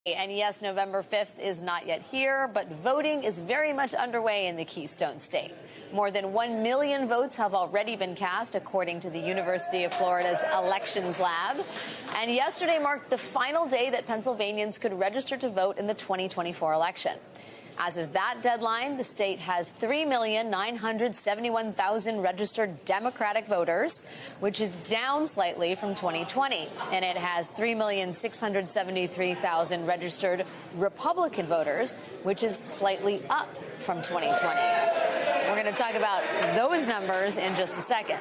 And yes, November 5th is not yet here, but voting is very much underway in the Keystone State. More than 1 million votes have already been cast, according to the University of Florida's Elections Lab. And yesterday marked the final day that Pennsylvanians could register to vote in the 2024 election. As of that deadline, the state has 3,971,000 registered Democratic voters, which is down slightly from 2020. And it has 3,673,000 registered Republican voters, which is slightly up from 2020. We're going to talk about those numbers in just a second.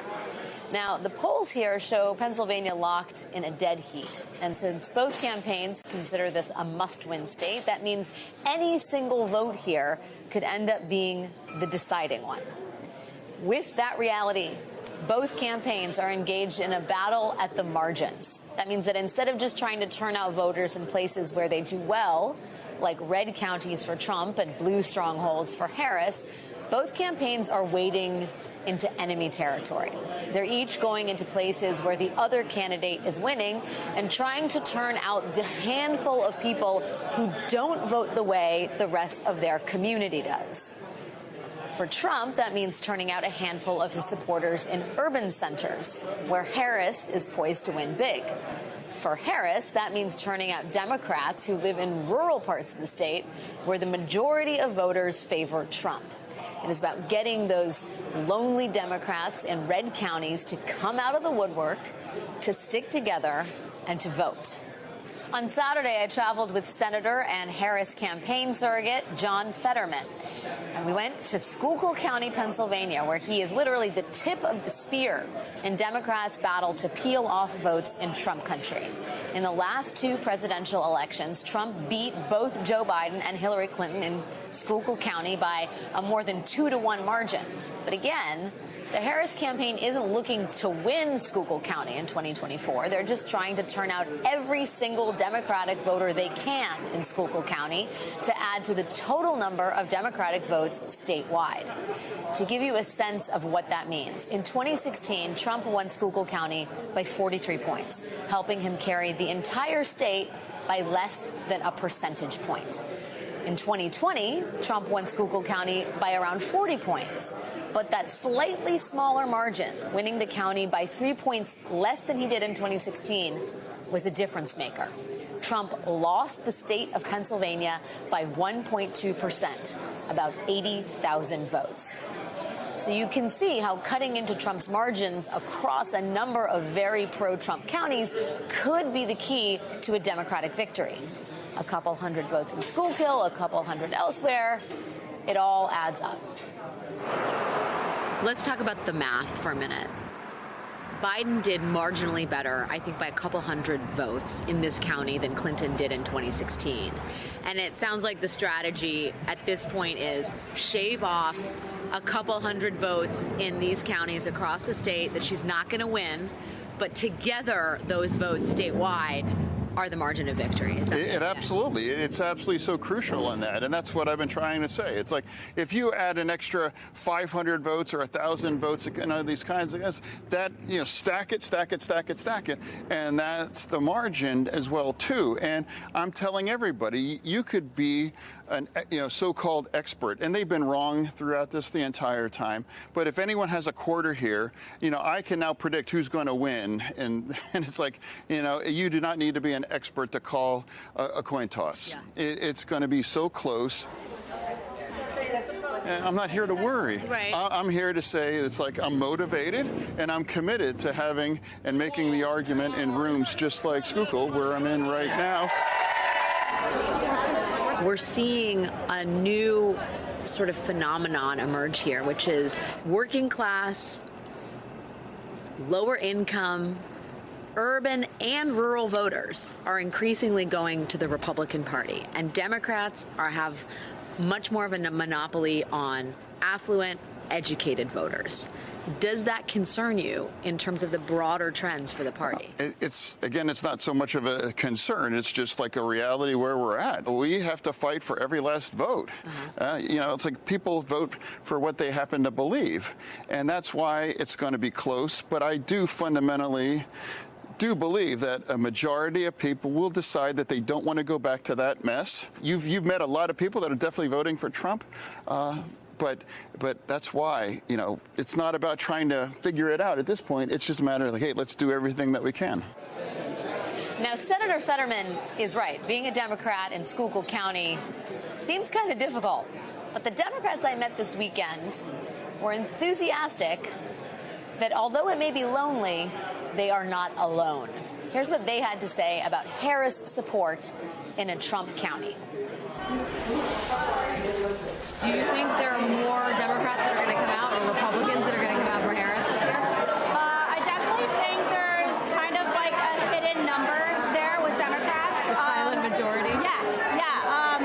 Now, the polls here show Pennsylvania locked in a dead heat. And since both campaigns consider this a must-win state, that means any single vote here could end up being the deciding one. With that reality, both campaigns are engaged in a battle at the margins. That means that instead of just trying to turn out voters in places where they do well, like red counties for Trump and blue strongholds for Harris, both campaigns are wading into enemy territory. They're each going into places where the other candidate is winning and trying to turn out the handful of people who don't vote the way the rest of their community does. For Trump, that means turning out a handful of his supporters in urban centers, where Harris is poised to win big. For Harris, that means turning out Democrats who live in rural parts of the state, where the majority of voters favor Trump. It is about getting those lonely Democrats in red counties to come out of the woodwork, to stick together, and to vote. On Saturday, I traveled with Senator and Harris campaign surrogate John Fetterman. And we went to Schuylkill County, Pennsylvania, where he is literally the tip of the spear in Democrats' battle to peel off votes in Trump country. In the last two presidential elections, Trump beat both Joe Biden and Hillary Clinton in Schuylkill County by a more than 2-to-1 margin. But again, the Harris campaign isn't looking to win Schuylkill County in 2024. They're just trying to turn out every single Democratic voter they can in Schuylkill County to add to the total number of Democratic votes statewide. To give you a sense of what that means, in 2016, Trump won Schuylkill County by 43 points, helping him carry the entire state by less than a percentage point. In 2020, Trump won Schuylkill County by around 40 points. But that slightly smaller margin, winning the county by 3 points less than he did in 2016, was a difference maker. Trump lost the state of Pennsylvania by 1.2%, about 80,000 votes. So you can see how cutting into Trump's margins across a number of very pro-Trump counties could be the key to a Democratic victory. A couple hundred votes in Schuylkill, a couple hundred elsewhere. It all adds up. Let's talk about the math for a minute. Biden did marginally better, I think by a couple hundred votes in this county than Clinton did in 2016. And it sounds like the strategy at this point is shave off a couple hundred votes in these counties across the state that she's not going to win, but together those votes statewide are the margin of victory. Absolutely. It's absolutely so crucial in that. And that's what I've been trying to say. It's like if you add an extra 500 votes or 1,000 votes, these kinds of things, that, stack it. And that's the margin as well, too. And I'm telling everybody, you could be an, so-called expert. And they've been wrong throughout this the entire time. But if anyone has a quarter here, I can now predict who's going to win. And it's like, you do not need to be an expert to call a coin toss. Yeah. It's going to be so close. And I'm not here to worry. Right. I'm here to say it's like I'm motivated and I'm committed to having and making the argument in rooms just like Schuylkill, where I'm in right now. We're seeing a new sort of phenomenon emerge here, which is working class, lower income, urban and rural voters are increasingly going to the Republican Party, and Democrats have much more of a monopoly on affluent, educated voters. Does that concern you in terms of the broader trends for the party? It's not so much of a concern. It's just like a reality where we're at. We have to fight for every last vote. It's like people vote for what they happen to believe. And that's why it's going to be close. But I do fundamentally do believe that a majority of people will decide that they don't want to go back to that mess. You've met a lot of people that are definitely voting for Trump. But that's why, it's not about trying to figure it out at this point. It's just a matter of, hey, let's do everything that we can. Now, Senator Fetterman is right. Being a Democrat in Schuylkill County seems kind of difficult. But the Democrats I met this weekend were enthusiastic that although it may be lonely, they are not alone. Here's what they had to say about Harris support in a Trump county. Do you think there are more Democrats that are going to come out or Republicans that are going to come out for Harris this year? I definitely think there's kind of like a hidden number there with Democrats. A silent majority? Yeah.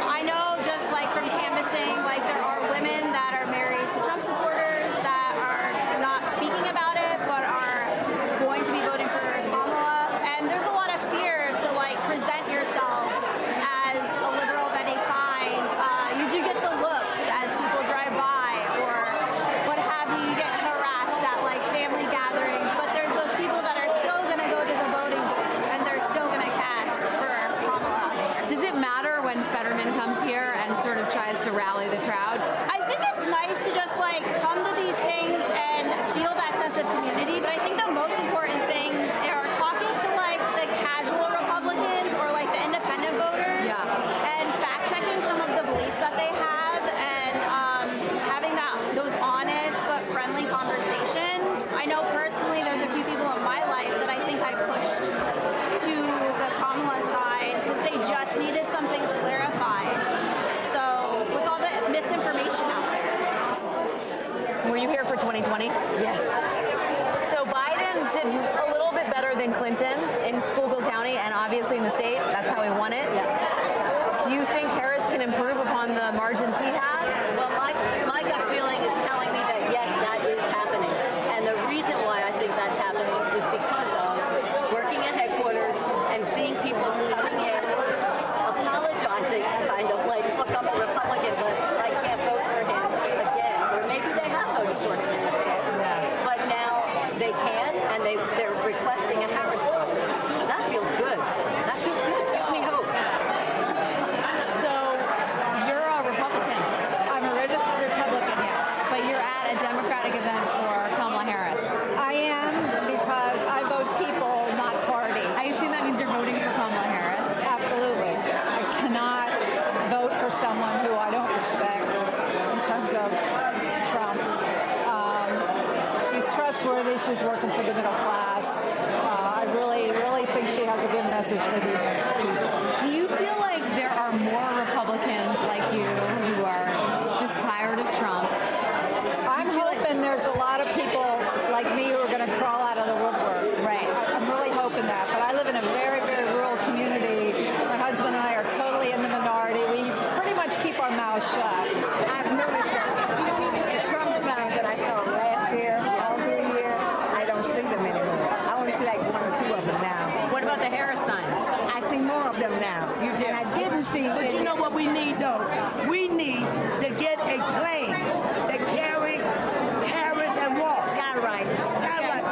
I know just like from canvassing, like there are women that are married to Trump supporters that are not speaking about it, but are going to be voting for Kamala. And there's a lot of fear to like present yourself as a liberal of any kind. You do get the looks as people drive by or what have you. You get harassed at like family gatherings, but there's those people that are still going to go to the voting booth and they're still going to cast for Kamala. Does it matter when Fetterman comes here and sort of tries to rally the crowd? I think it's nice to just like come to these things and feel that sense of community, but I think the most important things are talking to like the casual Republicans or like the independent voters and fact checking some of the beliefs that they have and having those honest but friendly conversations. I know personally there's a few people in my life that I think I've pushed to the Kamala side because they just needed some things clarified. So with all the misinformation out there. Were you here for 2020? Yeah. So Biden did a little bit better than Clinton in Schuylkill County and obviously in the state. That's how he won it. Yeah. Do you think Harris can improve upon the margins he had? Well, my gut feeling is telling me that yes, that is happening. And the reason why I think that's happening is because of working at headquarters and seeing people coming in, apologizing, kind of like, look, I'm a Republican, but I can't vote for him again. Or maybe they have voted for him in the past. But now they can, and they're requesting a Harris sign. That feels good. That feels good. Gives me hope. So you're a Republican, I'm a registered Republican, yes. but you're at a Democratic event for Kamala Harris. I am because I vote people, not party. I assume that means you're voting for Kamala Harris. Absolutely. I cannot vote for someone who I don't respect in terms of Trump. She's trustworthy. She's working for the middle class. I really, really think she has a good message for the American people. Do you feel like there are more Republicans like you who are just tired of Trump? I'm hoping there's a lot of people like me who are going to crawl out of the woodwork. Right. I'm really hoping that. But I live in a very, very rural community. My husband and I are totally in the minority. We pretty much keep our mouths shut. I've noticed that the Trump signs that I saw last year, all through the year, I don't see them anymore. I only see like one or two of them now. What about the Harris signs? I see more of them now. You do? And I didn't see. But you know what we need, though? We need to get a plane that carry Harris and Walz. Skywriter. Skywriter.